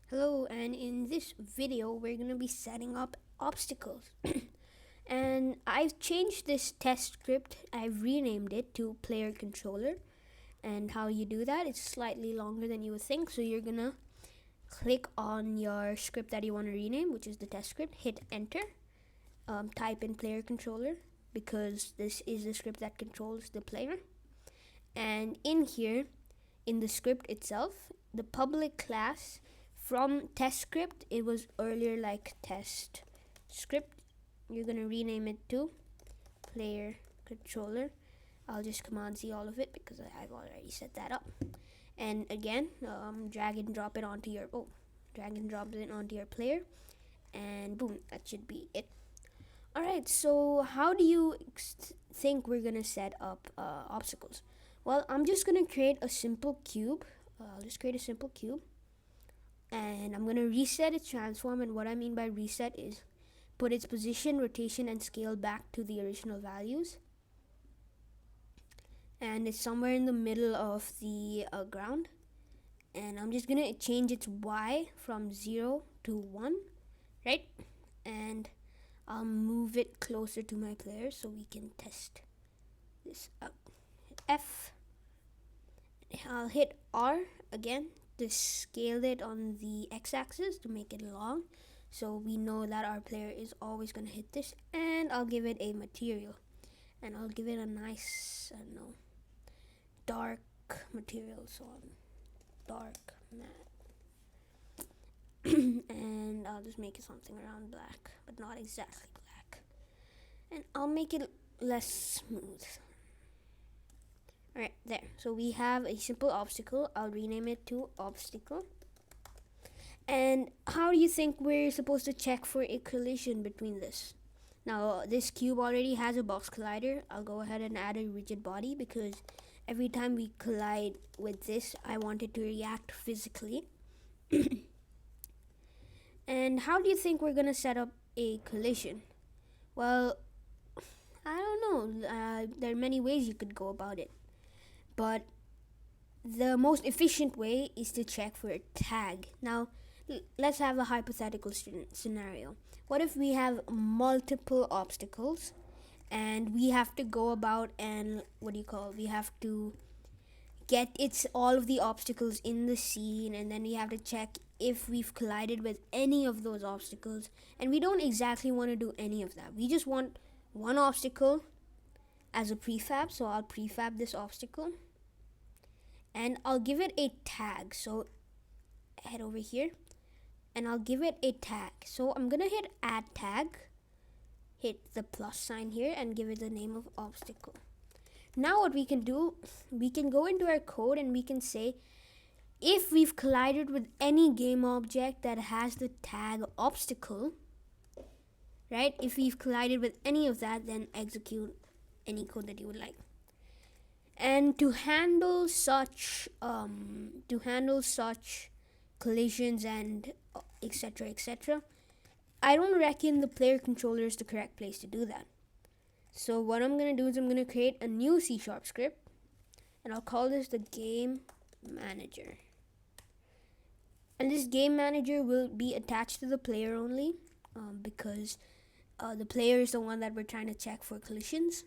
Hello, and in this video we're going to be setting up obstacles. And I've changed this test script. I've renamed it to player controller. And how you do that, it's slightly longer than you would think. So you're going to click on your script that you want to rename, which is the test script, hit enter, type in player controller because this is the script that controls the player. And in here, in the script itself, the public class from test script, it was earlier like test script. You're gonna rename it to player controller. I'll just command Z all of it because I've already set that up. And again, drag and drop it onto your player, and boom, that should be it. All right, so how do you think we're gonna set up obstacles? Well, I'm just gonna create a simple cube. I'll just create a simple cube, and I'm gonna reset its transform. And what I mean by reset is put its position, rotation, and scale back to the original values. And it's somewhere in the middle of the ground. And I'm just gonna change its Y from 0 to 1, right? And I'll move it closer to my player so we can test this out. F. I'll hit R again to scale it on the x-axis to make it long, so we know that our player is always going to hit this. And I'll give it a material, and I'll give it a nice, dark material, so dark matte. And I'll just make it something around black, but not exactly black, and I'll make it less smooth. Alright, there. So we have a simple obstacle. I'll rename it to obstacle. And how do you think we're supposed to check for a collision between this? Now, this cube already has a box collider. I'll go ahead and add a rigid body because every time we collide with this, I want it to react physically. And how do you think we're gonna set up a collision? Well, I don't know. There are many ways you could go about it. But the most efficient way is to check for a tag. Now, let's have a hypothetical scenario. What if we have multiple obstacles and we have to go about and we have to get all of the obstacles in the scene, and then we have to check if we've collided with any of those obstacles, and we don't exactly want to do any of that. We just want one obstacle as a prefab, so I'll prefab this obstacle. And I'll give it a tag. So head over here and I'll give it a tag. So I'm gonna hit add tag, hit the plus sign here, and give it the name of obstacle. Now what we can do, we can go into our code and we can say if we've collided with any game object that has the tag obstacle, right? If we've collided with any of that, then execute any code that you would like. And to handle such collisions and etc., I don't reckon the player controller is the correct place to do that. So what I'm gonna do is I'm gonna create a new C# script, and I'll call this the game manager. And this game manager will be attached to the player only, because the player is the one that we're trying to check for collisions.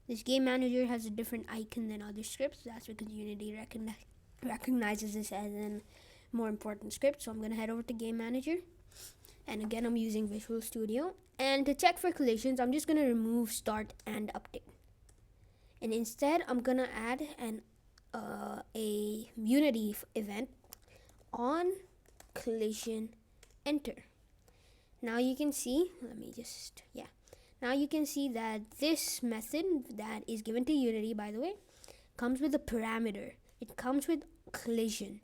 This game manager has a different icon than other scripts. That's because Unity recognizes this as a more important script. So I'm going to head over to game manager. And again, I'm using Visual Studio. And to check for collisions, I'm just going to remove start and update. And instead, I'm going to add a Unity event on collision enter. Now you can see, now you can see that this method that is given to Unity, by the way, comes with a parameter. It comes with collision.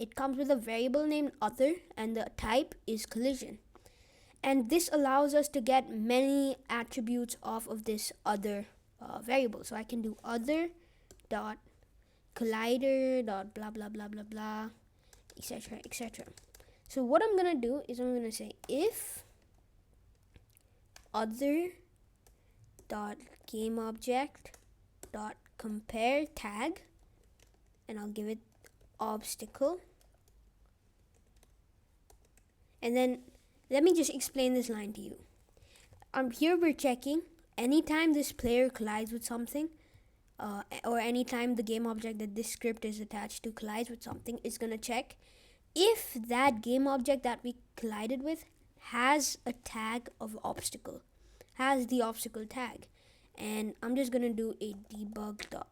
It comes with a variable named other, and the type is collision. And this allows us to get many attributes off of this other variable. So I can do other dot collider dot blah blah blah blah blah, etc. So what I'm gonna do is I'm gonna say if other dot game object dot compare tag, and I'll give it obstacle. And then let me just explain this line to you. Here we're checking anytime this player collides with something, or anytime the game object that this script is attached to collides with something, it's gonna check if that game object that we collided with has a tag of obstacle, has the obstacle tag. And I'm just gonna do a debug.log.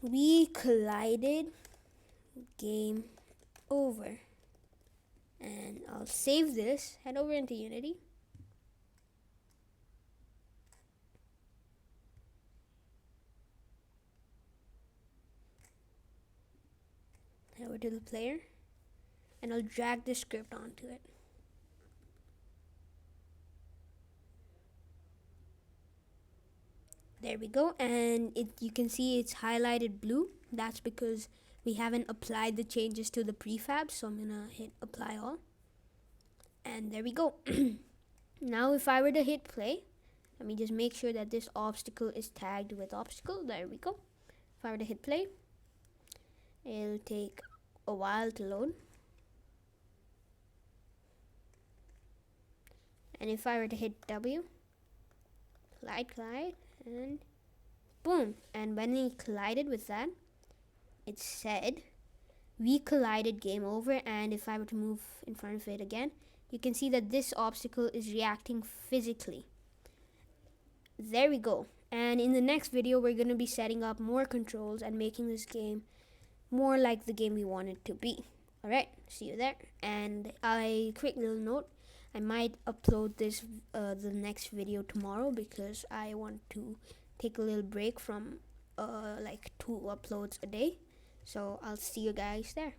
We collided, game over. And I'll save this, head over into Unity. Head over to the player, and I'll drag the script onto it. There we go, and you can see it's highlighted blue. That's because we haven't applied the changes to the prefab, so I'm gonna hit apply all. And there we go. Now if I were to hit play, let me just make sure that this obstacle is tagged with obstacle. There we go. If I were to hit play, it'll take a while to load. And if I were to hit W, collide, and boom. And when we collided with that, it said we collided, game over. And if I were to move in front of it again, you can see that this obstacle is reacting physically. There we go. And in the next video, we're going to be setting up more controls and making this game more like the game we want it to be. Alright, see you there. And a quick little note, I might upload this the next video tomorrow, because I want to take a little break from like 2 uploads a day. So I'll see you guys there.